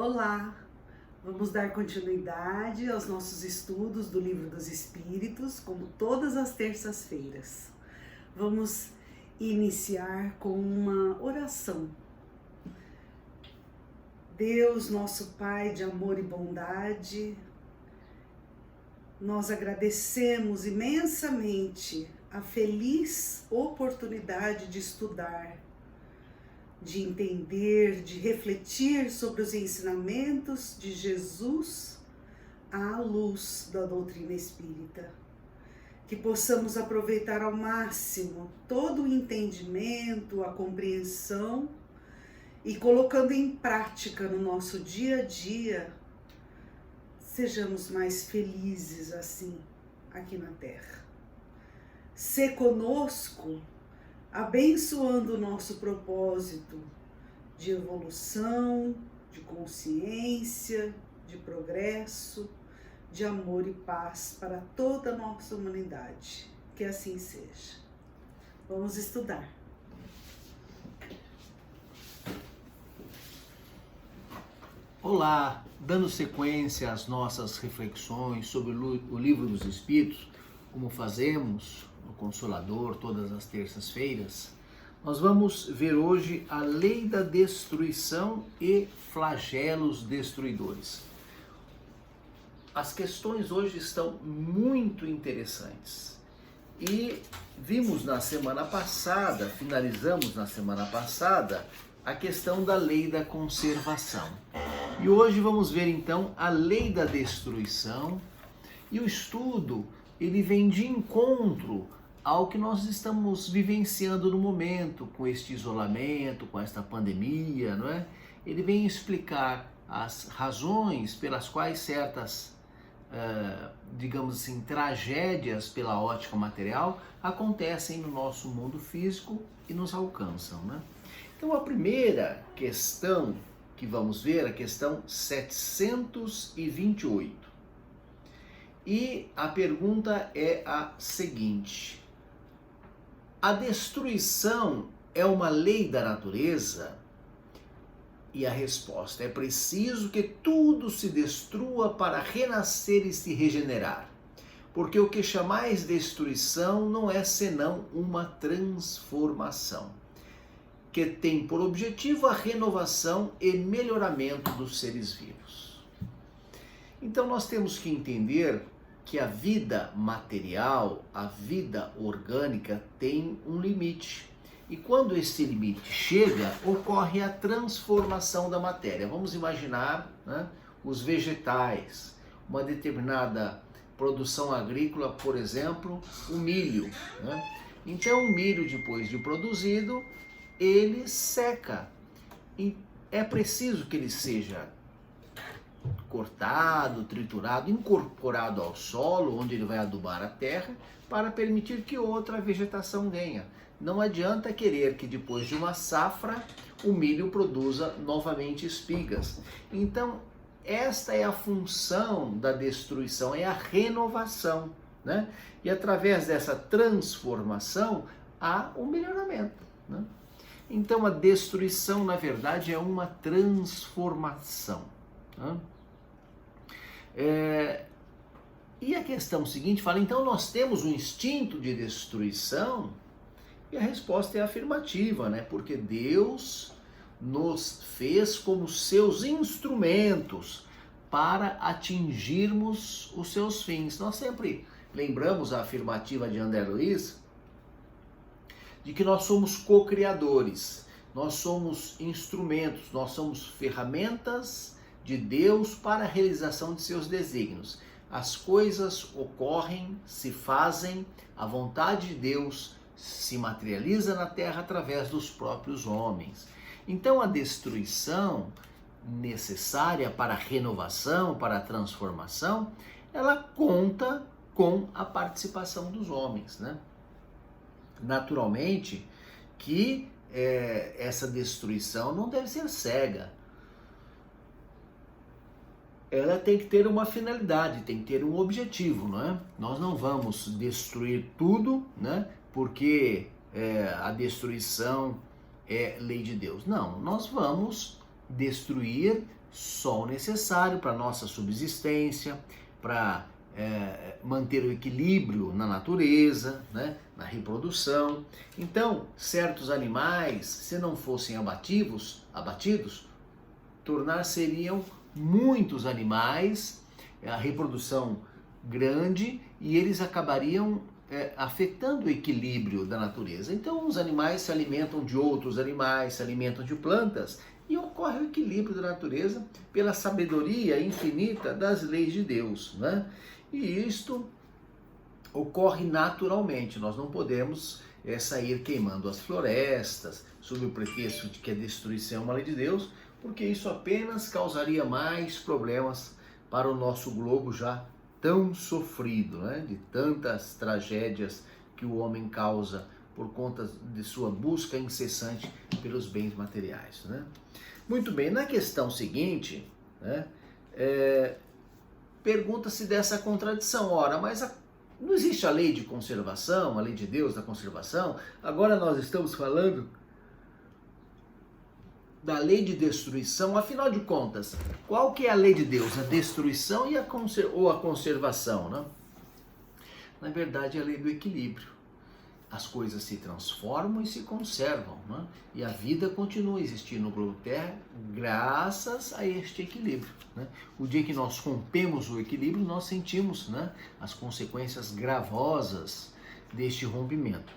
Olá! Vamos dar continuidade aos nossos estudos do Livro dos Espíritos, como todas as terças-feiras. Vamos iniciar com uma oração. Deus, nosso Pai de amor e bondade, nós agradecemos imensamente a feliz oportunidade de estudar, de entender, de refletir sobre os ensinamentos de Jesus à luz da doutrina espírita. Que possamos aproveitar ao máximo todo o entendimento, a compreensão e colocando em prática no nosso dia a dia, sejamos mais felizes assim aqui na Terra. Sê conosco, abençoando o nosso propósito de evolução, de consciência, de progresso, de amor e paz para toda a nossa humanidade. Que assim seja. Vamos estudar. Olá, dando sequência às nossas reflexões sobre o Livro dos Espíritos, como fazemos no Consolador todas as terças-feiras, nós vamos ver hoje a lei da destruição e flagelos destruidores. As questões hoje estão muito interessantes e vimos na semana passada, finalizamos na semana passada, a questão da lei da conservação. E hoje vamos ver então a lei da destruição, e o estudo ele vem de encontro ao que nós estamos vivenciando no momento, com este isolamento, com esta pandemia, não é? Ele vem explicar as razões pelas quais certas, digamos assim, tragédias pela ótica material acontecem no nosso mundo físico e nos alcançam, né? Então a primeira questão que vamos ver, a questão 728. E a pergunta é a seguinte: a destruição é uma lei da natureza? E a resposta: é preciso que tudo se destrua para renascer e se regenerar. Porque o que chamais destruição não é senão uma transformação, que tem por objetivo a renovação e melhoramento dos seres vivos. Então nós temos que entender que a vida material, a vida orgânica tem um limite. E quando esse limite chega, ocorre a transformação da matéria. Vamos imaginar, né, os vegetais, uma determinada produção agrícola, por exemplo, o milho, né? Então o milho, depois de produzido, ele seca. E é preciso que ele seja cortado, triturado, incorporado ao solo, onde ele vai adubar a terra, para permitir que outra vegetação venha. Não adianta querer que depois de uma safra o milho produza novamente espigas. Então, esta é a função da destruição, é a renovação, né? E através dessa transformação há o melhoramento, né? Então a destruição, na verdade, é uma transformação, né? E a questão seguinte fala, então nós temos um instinto de destruição? E a resposta é afirmativa, né? Porque Deus nos fez como seus instrumentos para atingirmos os seus fins. Nós sempre lembramos a afirmativa de André Luiz, de que nós somos co-criadores, nós somos instrumentos, nós somos ferramentas de Deus para a realização de seus desígnios. As coisas ocorrem, se fazem, a vontade de Deus se materializa na Terra através dos próprios homens. Então a destruição necessária para a renovação, para a transformação, ela conta com a participação dos homens, né? Naturalmente que essa destruição não deve ser cega. Ela tem que ter uma finalidade, tem que ter um objetivo, não é? Nós não vamos destruir tudo, né? Porque a destruição é lei de Deus. Não, nós vamos destruir só o necessário para a nossa subsistência, para manter o equilíbrio na natureza, né, na reprodução. Então, certos animais, se não fossem abatidos, tornar-seriam muitos animais, a reprodução grande, e eles acabariam afetando o equilíbrio da natureza. Então, os animais se alimentam de outros animais, se alimentam de plantas, e ocorre o equilíbrio da natureza pela sabedoria infinita das leis de Deus, né? E isto ocorre naturalmente. Nós não podemos sair queimando as florestas sob o pretexto de que a destruição é uma lei de Deus, porque isso apenas causaria mais problemas para o nosso globo já tão sofrido, né? De tantas tragédias que o homem causa por conta de sua busca incessante pelos bens materiais, né? Muito bem, na questão seguinte, né, pergunta-se dessa contradição. Ora, mas não existe a lei de conservação, a lei de Deus da conservação? Agora nós estamos falando da lei de destruição. Afinal de contas, qual que é a lei de Deus? A destruição ou a conservação, né? Na verdade, é a lei do equilíbrio. As coisas se transformam e se conservam, né? E a vida continua existindo no globo Terra graças a este equilíbrio, né? O dia que nós rompemos o equilíbrio, nós sentimos, né, as consequências gravosas deste rompimento.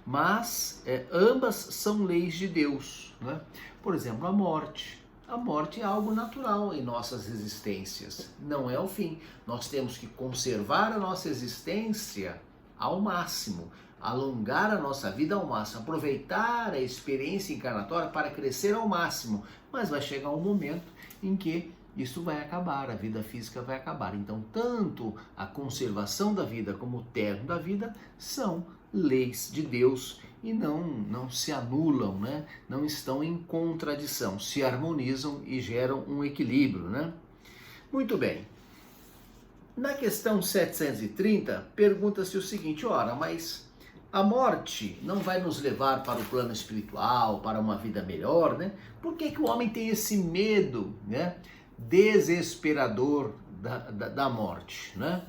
Mas ambas são leis de Deus, né? Por exemplo, a morte. A morte é algo natural em nossas existências, não é o fim. Nós temos que conservar a nossa existência ao máximo, alongar a nossa vida ao máximo, aproveitar a experiência encarnatória para crescer ao máximo, mas vai chegar um momento em que isso vai acabar, a vida física vai acabar. Então, tanto a conservação da vida como o término da vida são leis de Deus e não se anulam, né? Não estão em contradição, se harmonizam e geram um equilíbrio, né? Muito bem. Na questão 730, pergunta-se o seguinte: ora, mas a morte não vai nos levar para o plano espiritual, para uma vida melhor, né? Por que que o homem tem esse medo, né, desesperador da morte, né?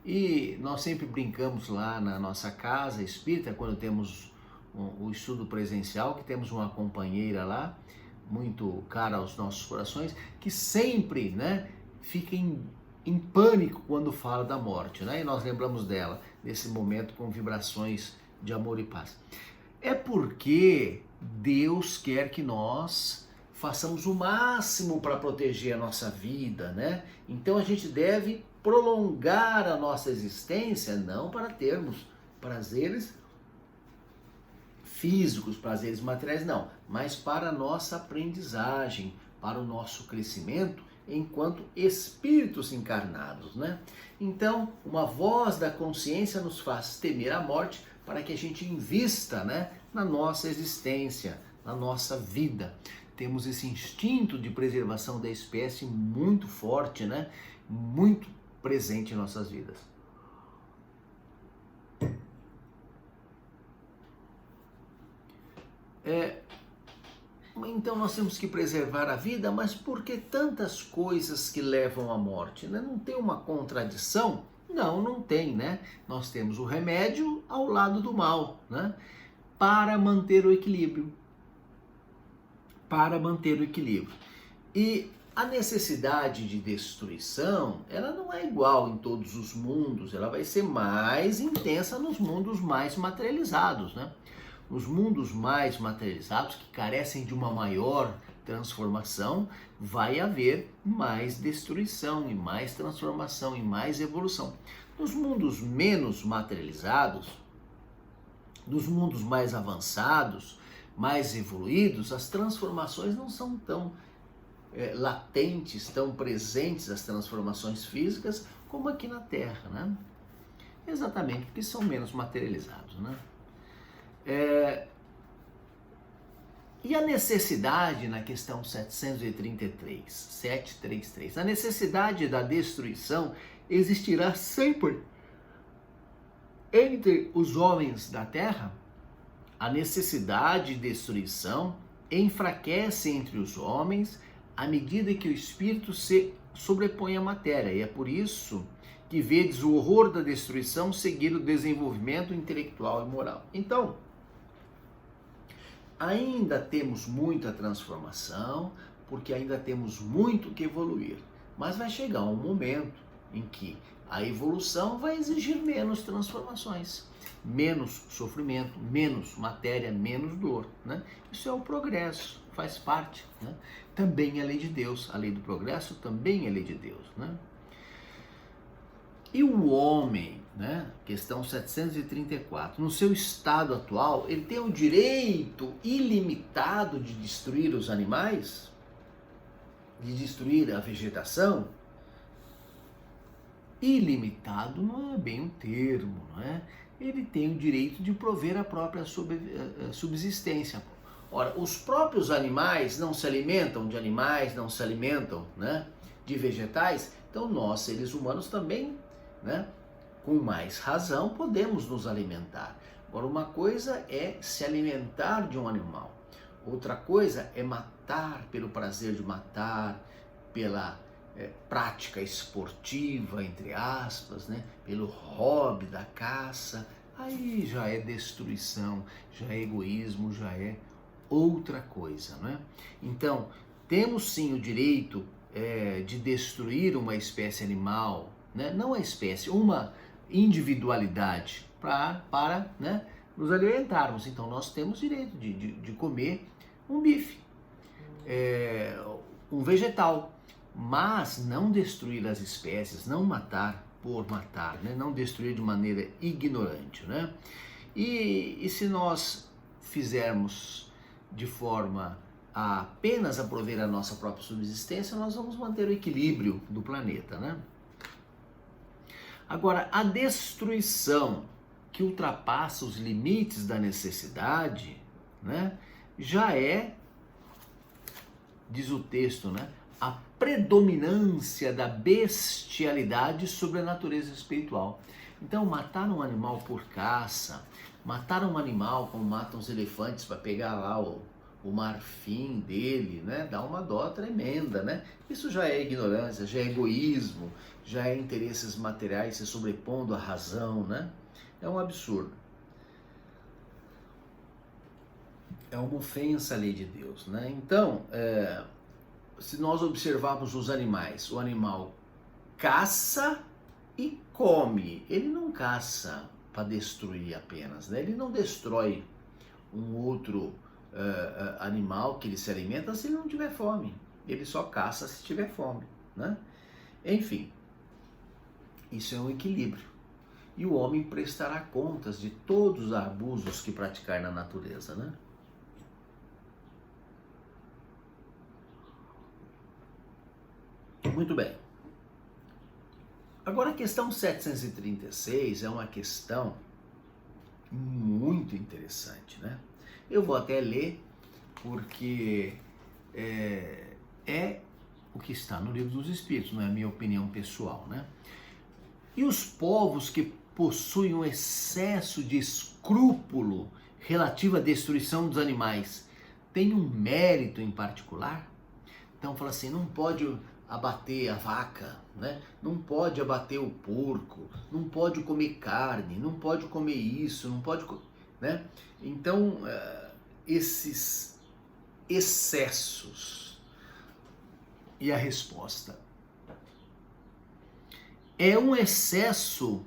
E nós sempre brincamos lá na nossa casa espírita, quando temos o estudo presencial, que temos uma companheira lá, muito cara aos nossos corações, que sempre, né, fica em pânico quando fala da morte, né? E nós lembramos dela nesse momento com vibrações de amor e paz. É porque Deus quer que nós façamos o máximo para proteger a nossa vida, né? Então a gente deve prolongar a nossa existência, não para termos prazeres físicos, prazeres materiais, não, mas para a nossa aprendizagem, para o nosso crescimento enquanto espíritos encarnados, né? Então, uma voz da consciência nos faz temer a morte para que a gente invista, né, na nossa existência, na nossa vida. Temos esse instinto de preservação da espécie muito forte, né? Muito presente em nossas vidas. Então nós temos que preservar a vida, mas por que tantas coisas que levam à morte, né? Não tem uma contradição? Não tem, né? Nós temos o remédio ao lado do mal, né? Para manter o equilíbrio. Para manter o equilíbrio. E a necessidade de destruição, ela não é igual em todos os mundos, ela vai ser mais intensa nos mundos mais materializados, né? Nos mundos mais materializados, que carecem de uma maior transformação, vai haver mais destruição e mais transformação e mais evolução. Nos mundos menos materializados, nos mundos mais avançados, mais evoluídos, as transformações não são tão latentes, tão presentes, as transformações físicas, como aqui na Terra, né? Exatamente porque são menos materializados, né? E a necessidade na questão 733, a necessidade da destruição existirá sempre entre os homens da Terra? A necessidade de destruição enfraquece entre os homens à medida que o espírito se sobrepõe à matéria. E é por isso que vedes o horror da destruição seguir o desenvolvimento intelectual e moral. Então, ainda temos muita transformação, porque ainda temos muito que evoluir. Mas vai chegar um momento em que a evolução vai exigir menos transformações, menos sofrimento, menos matéria, menos dor, né? Isso é o progresso, faz parte, né? Também é lei de Deus, a lei do progresso também é lei de Deus, né? E o homem, né? Questão 734, no seu estado atual, ele tem o direito ilimitado de destruir os animais, de destruir a vegetação? Ilimitado não é bem um termo, não é? Ele tem o direito de prover a própria subsistência. Ora, os próprios animais não se alimentam de animais, não se alimentam, né, de vegetais, então nós, seres humanos, também, né, com mais razão, podemos nos alimentar. Agora, uma coisa é se alimentar de um animal, outra coisa é matar pelo prazer de matar, pela prática esportiva, entre aspas, né? Pelo hobby da caça. Aí já é destruição, já é egoísmo, já é outra coisa, né? Então, temos sim o direito de destruir uma espécie animal, né? Não a espécie, uma individualidade para né, nos alimentarmos. Então, nós temos direito de comer um bife, um vegetal, mas não destruir as espécies, não matar por matar, né? Não destruir de maneira ignorante, né? E se nós fizermos de forma a apenas a prover a nossa própria subsistência, nós vamos manter o equilíbrio do planeta, né? Agora, a destruição que ultrapassa os limites da necessidade, né, já é, diz o texto, né, a predominância da bestialidade sobre a natureza espiritual. Então, matar um animal por caça, matar um animal como matam os elefantes para pegar lá o marfim dele, né, dá uma dó tremenda, né? Isso já é ignorância, já é egoísmo, já é interesses materiais se sobrepondo à razão, né? É um absurdo. É uma ofensa à lei de Deus, né? Então, se nós observarmos os animais, o animal caça e come. Ele não caça para destruir apenas, né? Ele não destrói um outro animal que ele se alimenta se ele não tiver fome. Ele só caça se tiver fome, né? Enfim, isso é um equilíbrio. E o homem prestará contas de todos os abusos que praticar na natureza, né? Muito bem. Agora a questão 736 é uma questão muito interessante, né? Eu vou até ler porque é o que está no Livro dos Espíritos, não é a minha opinião pessoal, né? E os povos que possuem um excesso de escrúpulo relativo à destruição dos animais têm um mérito em particular? Então fala assim, não pode abater a vaca, né? Não pode abater o porco, não pode comer carne, não pode comer isso, não pode, né? Então, esses excessos. E a resposta é um excesso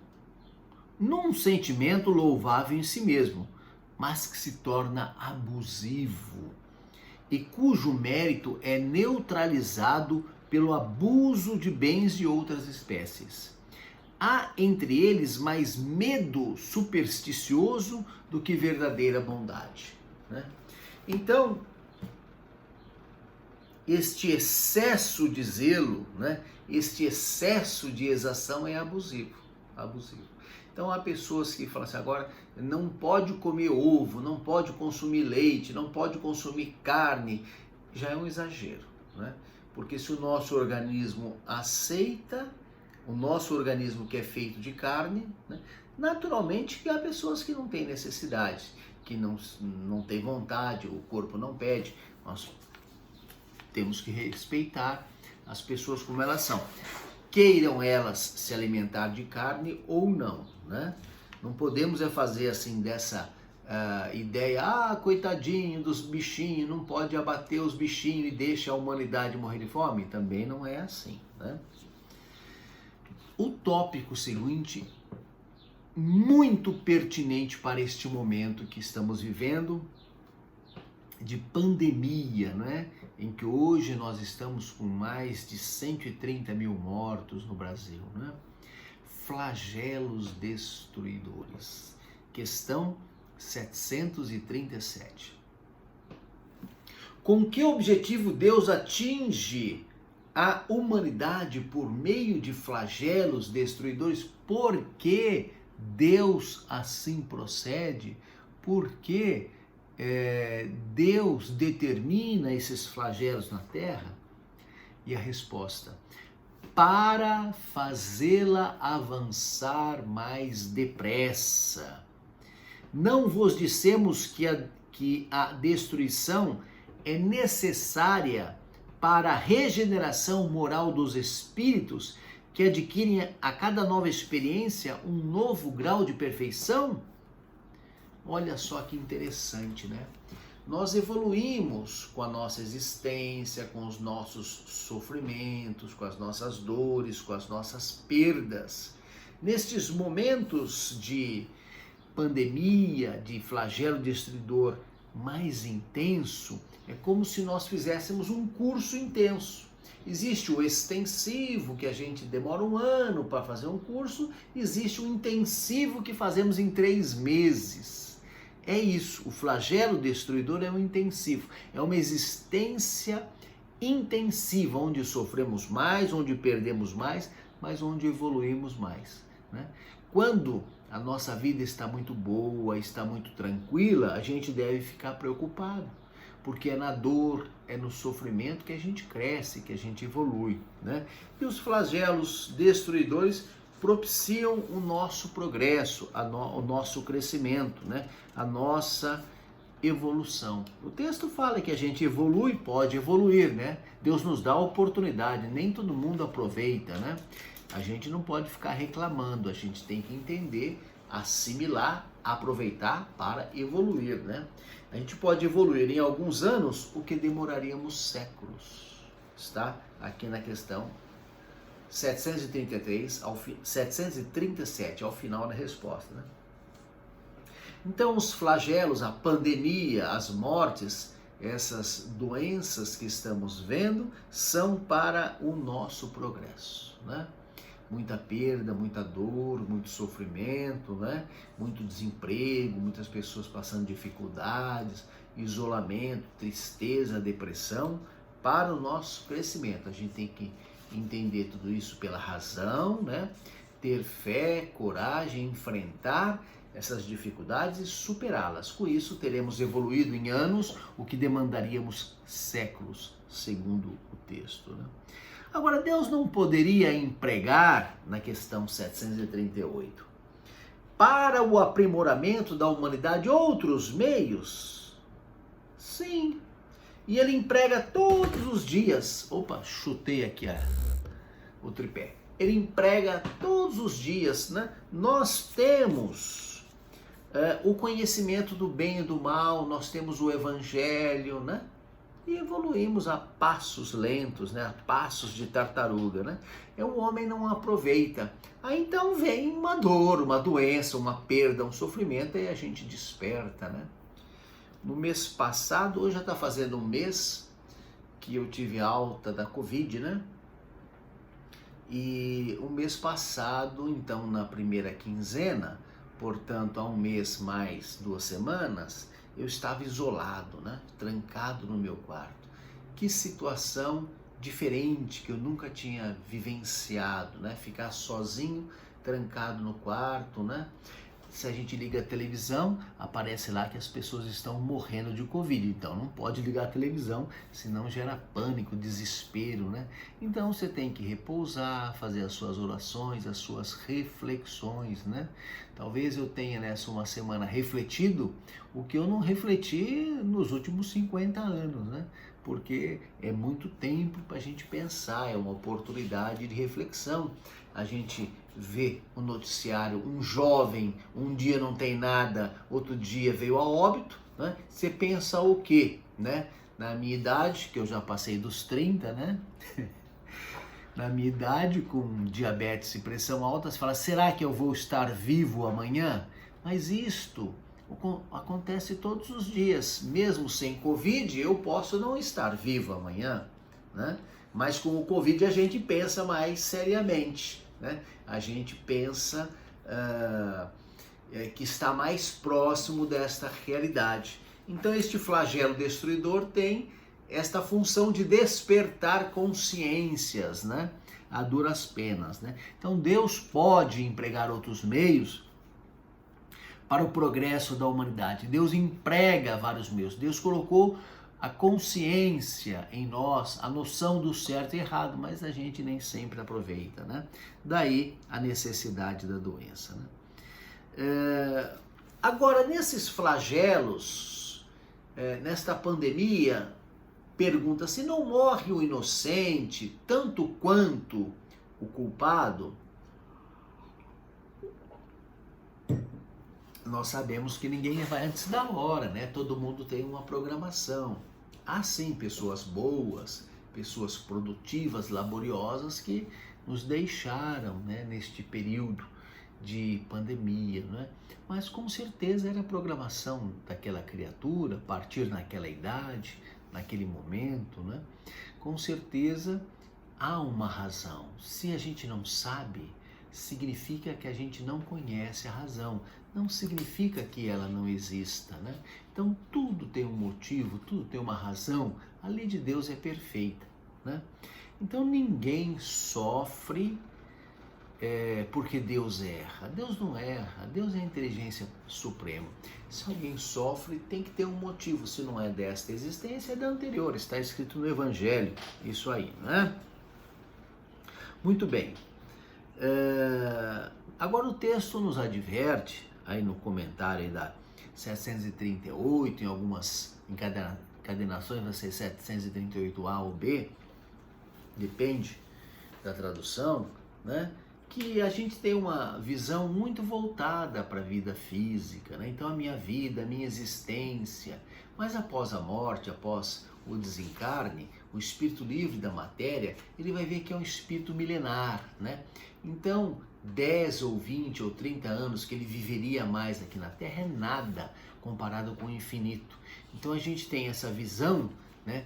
num sentimento louvável em si mesmo, mas que se torna abusivo e cujo mérito é neutralizado pelo abuso de bens de outras espécies. Há entre eles mais medo supersticioso do que verdadeira bondade, né? Então, este excesso de zelo, né, este excesso de exação é abusivo. Então há pessoas que falam assim, agora não pode comer ovo, não pode consumir leite, não pode consumir carne. Já é um exagero, né? Porque se o nosso organismo aceita, o nosso organismo que é feito de carne, né, naturalmente que há pessoas que não têm necessidade, que não têm vontade, o corpo não pede. Nós temos que respeitar as pessoas como elas são. Queiram elas se alimentar de carne ou não, né? Não podemos fazer assim dessa ideia, coitadinho dos bichinhos, não pode abater os bichinhos e deixa a humanidade morrer de fome. Também não é assim, né? O tópico seguinte, muito pertinente para este momento que estamos vivendo, de pandemia, né? Em que hoje nós estamos com mais de 130 mil mortos no Brasil, né? Flagelos destruidores. Questão 737. Com que objetivo Deus atinge a humanidade por meio de flagelos destruidores? Por que Deus assim procede? Por que Deus determina esses flagelos na terra? E a resposta: para fazê-la avançar mais depressa. Não vos dissemos que a destruição é necessária para a regeneração moral dos espíritos, que adquirem a cada nova experiência um novo grau de perfeição? Olha só que interessante, né? Nós evoluímos com a nossa existência, com os nossos sofrimentos, com as nossas dores, com as nossas perdas. Nestes momentos de pandemia, de flagelo destruidor mais intenso, é como se nós fizéssemos um curso intenso. Existe o extensivo, que a gente demora 1 ano para fazer um curso, existe o intensivo que fazemos em 3 meses. É isso, o flagelo destruidor é um intensivo, é uma existência intensiva, onde sofremos mais, onde perdemos mais, mas onde evoluímos mais, né? Quando a nossa vida está muito boa, está muito tranquila, a gente deve ficar preocupado, porque é na dor, é no sofrimento que a gente cresce, que a gente evolui, né? E os flagelos destruidores propiciam o nosso progresso, o nosso crescimento, né? A nossa evolução. O texto fala que a gente evolui, pode evoluir, né? Deus nos dá a oportunidade, nem todo mundo aproveita, né? A gente não pode ficar reclamando, a gente tem que entender, assimilar, aproveitar para evoluir, né? A gente pode evoluir em alguns anos o que demoraríamos séculos. Está aqui na questão 737, ao final da resposta, né? Então, os flagelos, a pandemia, as mortes, essas doenças que estamos vendo, são para o nosso progresso, né? Muita perda, muita dor, muito sofrimento, né? Muito desemprego, muitas pessoas passando dificuldades, isolamento, tristeza, depressão, para o nosso crescimento. A gente tem que entender tudo isso pela razão, né? Ter fé, coragem, enfrentar essas dificuldades e superá-las. Com isso, teremos evoluído em anos o que demandaríamos séculos, segundo o texto, né? Agora, Deus não poderia empregar, na questão 738, para o aprimoramento da humanidade outros meios? Sim. E ele emprega todos os dias. Opa, chutei aqui o tripé. Ele emprega todos os dias, né? Nós temos o conhecimento do bem e do mal, nós temos o evangelho, né? E evoluímos a passos lentos, né? A passos de tartaruga, né? O homem não aproveita. Aí então vem uma dor, uma doença, uma perda, um sofrimento, e a gente desperta, né? No mês passado, hoje já está fazendo 1 mês que eu tive alta da Covid, né? E o mês passado, então, na primeira quinzena, portanto, há 1 mês mais 2 semanas, eu estava isolado, né? Trancado no meu quarto. Que situação diferente que eu nunca tinha vivenciado, né? Ficar sozinho, trancado no quarto, né? Se a gente liga a televisão, aparece lá que as pessoas estão morrendo de Covid. Então não pode ligar a televisão, senão gera pânico, desespero, né? Então você tem que repousar, fazer as suas orações, as suas reflexões, né? Talvez eu tenha nessa uma semana refletido o que eu não refleti nos últimos 50 anos, né? Porque é muito tempo para a gente pensar, é uma oportunidade de reflexão. A gente vê o noticiário, um jovem, um dia não tem nada, outro dia veio a óbito, né? Você pensa o quê, né? Na minha idade, que eu já passei dos 30, né? Na minha idade, com diabetes e pressão alta, você fala, será que eu vou estar vivo amanhã? Mas isto acontece todos os dias. Mesmo sem Covid, eu posso não estar vivo amanhã, né? Mas com o Covid a gente pensa mais seriamente, né? A gente pensa que está mais próximo desta realidade. Então este flagelo destruidor tem esta função de despertar consciências, né? A duras penas, né? Então Deus pode empregar outros meios para o progresso da humanidade. Deus emprega vários meios. Deus colocou a consciência em nós, a noção do certo e errado, mas a gente nem sempre aproveita, né? Daí a necessidade da doença, né? Agora, nesses flagelos, nesta pandemia, pergunta se não morre o inocente tanto quanto o culpado. Nós sabemos que ninguém vai antes da hora, né? Todo mundo tem uma programação. Há sim pessoas boas, pessoas produtivas, laboriosas que nos deixaram, né, neste período de pandemia, né? Mas com certeza era a programação daquela criatura, partir naquela idade, naquele momento, né? Com certeza há uma razão. Se a gente não sabe, significa que a gente não conhece a razão. Não significa que ela não exista, né? Então tudo tem um motivo, tudo tem uma razão. A lei de Deus é perfeita, né? Então ninguém sofre porque Deus erra. Deus não erra, Deus é a inteligência suprema. Se alguém sofre, tem que ter um motivo. Se não é desta existência, é da anterior. Está escrito no Evangelho, isso aí, né? Muito bem. Agora o texto nos adverte, aí no comentário aí da 738, em algumas encadenações vai ser 738A ou B, depende da tradução, né? Que a gente tem uma visão muito voltada para a vida física, né? Então a minha vida, a minha existência, mas após a morte, após o desencarne, o espírito livre da matéria, ele vai ver que é um espírito milenar, né? Então 10 ou 20 ou 30 anos que ele viveria mais aqui na Terra é nada comparado com o infinito. Então a gente tem essa visão, né,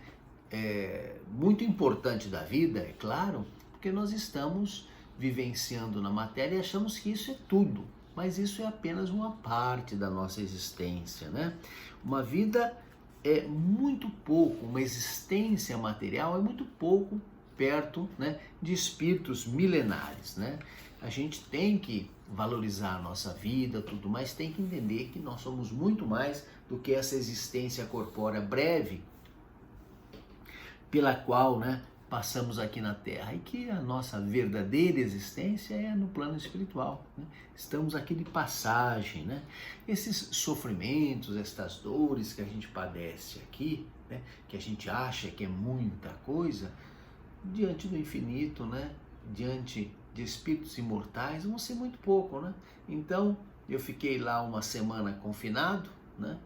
muito importante da vida, é claro, porque nós estamos vivenciando na matéria e achamos que isso é tudo, mas isso é apenas uma parte da nossa existência, né? Uma vida é muito pouco, uma existência material é muito pouco perto, né, de espíritos milenares, né? A gente tem que valorizar a nossa vida, tudo, mas tem que entender que nós somos muito mais do que essa existência corpórea breve pela qual, né, passamos aqui na Terra, e que a nossa verdadeira existência é no plano espiritual, né? Estamos aqui de passagem, né? Esses sofrimentos, estas dores que a gente padece aqui, né, que a gente acha que é muita coisa, diante do infinito, né, diante de espíritos imortais, vão ser muito pouco, né? Então, eu fiquei lá uma semana confinado, né?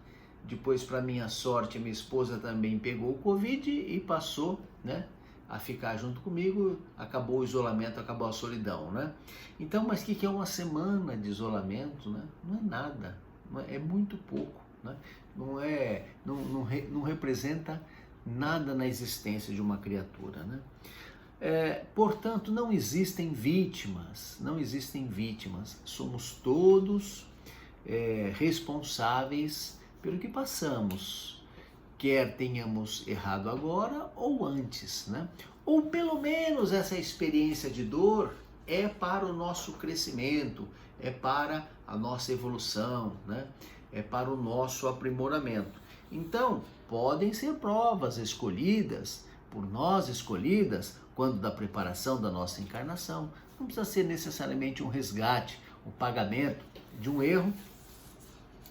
Depois, para minha sorte, minha esposa também pegou o Covid e passou, né, a ficar junto comigo. Acabou o isolamento, acabou a solidão, né? Então, mas o que é uma semana de isolamento, né? Não é nada, é muito pouco, né? Não representa nada na existência de uma criatura, né? Portanto, não existem vítimas, somos todos responsáveis pelo que passamos, quer tenhamos errado agora ou antes, né? Ou pelo menos essa experiência de dor é para o nosso crescimento, é para a nossa evolução, né? É para o nosso aprimoramento. Então, podem ser provas escolhidas, por nós escolhidas, quando da preparação da nossa encarnação. Não precisa ser necessariamente um resgate, um pagamento de um erro,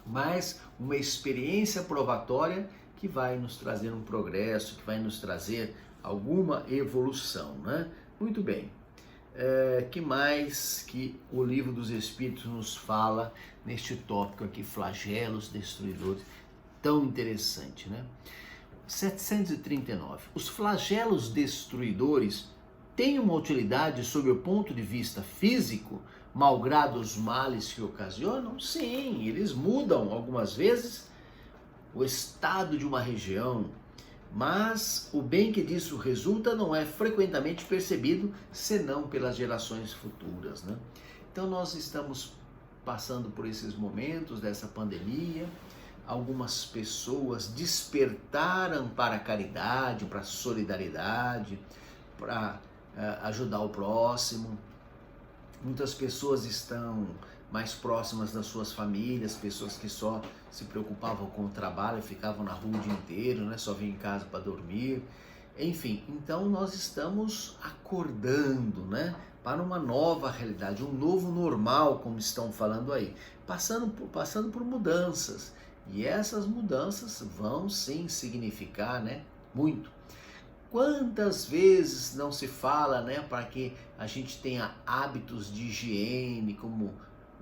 mas uma experiência provatória que vai nos trazer um progresso, que vai nos trazer alguma evolução, né? Muito bem. Que mais que o Livro dos Espíritos nos fala neste tópico aqui, flagelos destruidores, tão interessante, né? 739. Os flagelos destruidores têm uma utilidade sob o ponto de vista físico, malgrado os males que ocasionam? Sim, eles mudam algumas vezes o estado de uma região, mas o bem que disso resulta não é frequentemente percebido senão pelas gerações futuras, né? Então nós estamos passando por esses momentos dessa pandemia. Algumas pessoas despertaram para a caridade, para a solidariedade, para ajudar o próximo. Muitas pessoas estão mais próximas das suas famílias, pessoas que só se preocupavam com o trabalho, ficavam na rua o dia inteiro, né? Só vinham em casa para dormir. Enfim, então nós estamos acordando, né? Para uma nova realidade, um novo normal, como estão falando aí, passando por mudanças. E essas mudanças vão sim significar, né? Muito. Quantas vezes não se fala, né, para que a gente tenha hábitos de higiene, como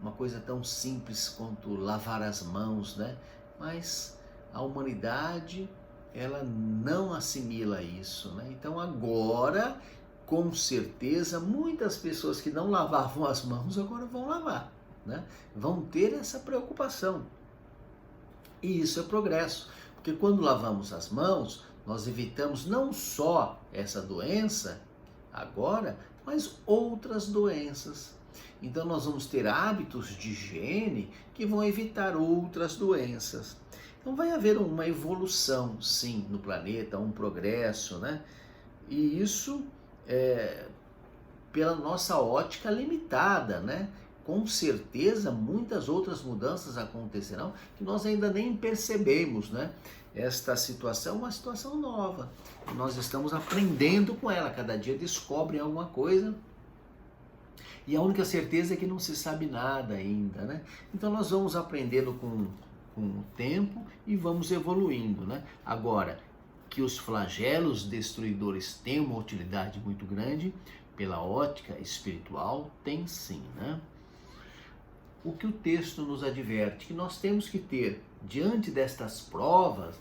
uma coisa tão simples quanto lavar as mãos, né? Mas a humanidade, ela não assimila isso, né? Então agora, com certeza, muitas pessoas que não lavavam as mãos agora vão lavar, né? Vão ter essa preocupação. E isso é progresso, porque quando lavamos as mãos, nós evitamos não só essa doença agora, mas outras doenças. Então nós vamos ter hábitos de higiene que vão evitar outras doenças. Então vai haver uma evolução, sim, no planeta, um progresso, né? E isso pela nossa ótica limitada, né? Com certeza muitas outras mudanças acontecerão que nós ainda nem percebemos, né? Esta situação é uma situação nova. Nós estamos aprendendo com ela. Cada dia descobrem alguma coisa. E a única certeza é que não se sabe nada ainda, né? Então nós vamos aprendendo com o tempo e vamos evoluindo, né? Agora, que os flagelos destruidores têm uma utilidade muito grande, pela ótica espiritual, tem sim, né? O que o texto nos adverte? Que nós temos que ter, diante destas provas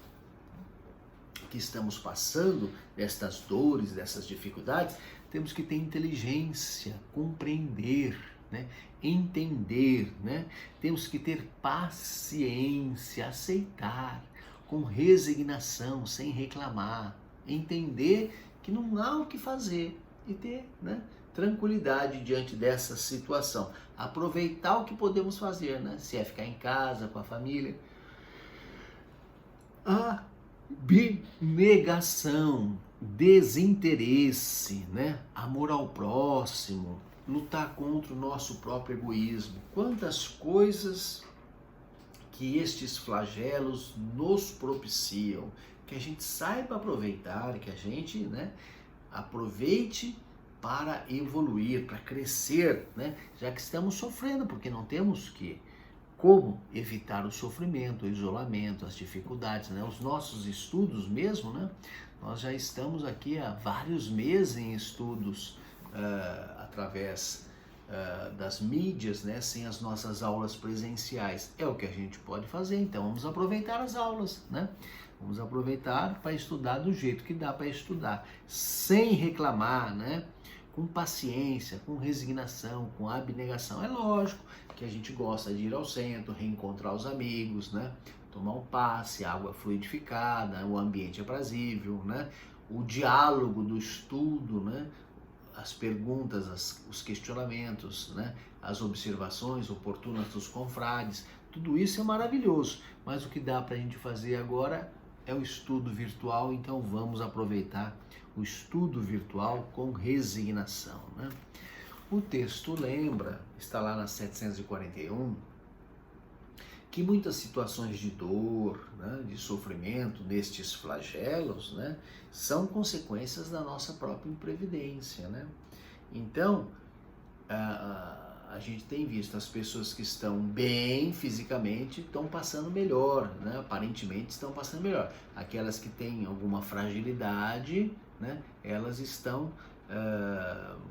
que estamos passando, destas dores, dessas dificuldades, temos que ter inteligência, compreender, né? Entender, né? Temos que ter paciência, aceitar, com resignação, sem reclamar, entender que não há o que fazer e ter, né, tranquilidade diante dessa situação. Aproveitar o que podemos fazer, né? Se é ficar em casa com a família. Abnegação, desinteresse, né? Amor ao próximo, lutar contra o nosso próprio egoísmo. Quantas coisas que estes flagelos nos propiciam, que a gente saiba aproveitar, que a gente, né, aproveite para evoluir, para crescer, né? Já que estamos sofrendo, porque não temos como evitar o sofrimento, o isolamento, as dificuldades, né? Os nossos estudos mesmo, né? Nós já estamos aqui há vários meses em estudos através das mídias, né? Sem as nossas aulas presenciais. É o que a gente pode fazer, então vamos aproveitar as aulas, né? Vamos aproveitar para estudar do jeito que dá para estudar, sem reclamar, né? Com paciência, com resignação, com abnegação. É lógico que a gente gosta de ir ao centro, reencontrar os amigos, né? Tomar um passe, água fluidificada, o ambiente aprazível, né? O diálogo do estudo, né? As perguntas, os questionamentos, né? As observações oportunas dos confrades, tudo isso é maravilhoso, mas o que dá para a gente fazer agora é o estudo virtual, então vamos aproveitar o estudo virtual com resignação, né? O texto lembra, está lá na 741, que muitas situações de dor, né, de sofrimento nestes flagelos, né, são consequências da nossa própria imprevidência, né? Então, a gente tem visto as pessoas que estão bem fisicamente estão passando melhor, né? Aparentemente estão passando melhor. Aquelas que têm alguma fragilidade, né, elas estão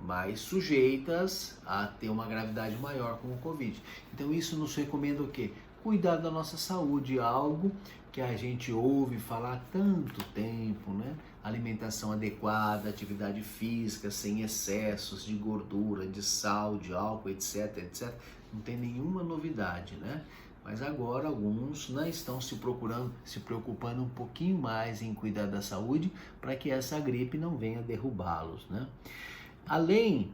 mais sujeitas a ter uma gravidade maior com o Covid. Então isso nos recomenda o quê? Cuidar da nossa saúde, algo que a gente ouve falar há tanto tempo, né? Alimentação adequada, atividade física, sem excessos de gordura, de sal, de álcool, etc, etc. Não tem nenhuma novidade, né? Mas agora alguns, né, estão se preocupando um pouquinho mais em cuidar da saúde para que essa gripe não venha derrubá-los, né? Além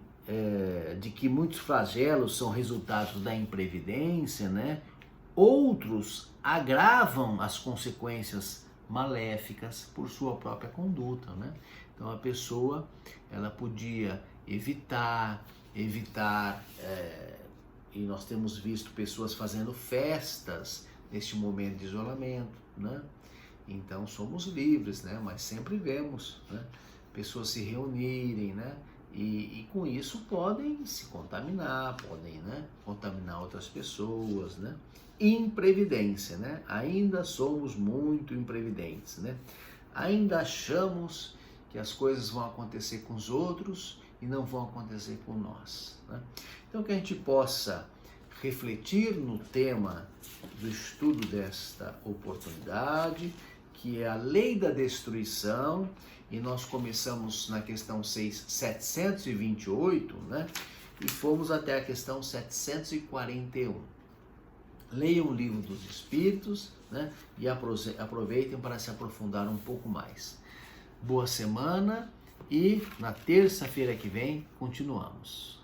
de que muitos flagelos são resultados da imprevidência, né? Outros agravam as consequências maléficas por sua própria conduta, né? Então a pessoa, ela podia evitar, e nós temos visto pessoas fazendo festas neste momento de isolamento, né? Então somos livres, né? Mas sempre vemos, né, pessoas se reunirem, né? E com isso podem se contaminar, podem, né, contaminar outras pessoas, né? Imprevidência, né? Ainda somos muito imprevidentes, né? Ainda achamos que as coisas vão acontecer com os outros e não vão acontecer com nós, né? Então que a gente possa refletir no tema do estudo desta oportunidade, que é a lei da destruição, e nós começamos na questão 728, né? E fomos até a questão 741. Leiam o Livro dos Espíritos, né? E aproveitem para se aprofundar um pouco mais. Boa semana e na terça-feira que vem continuamos.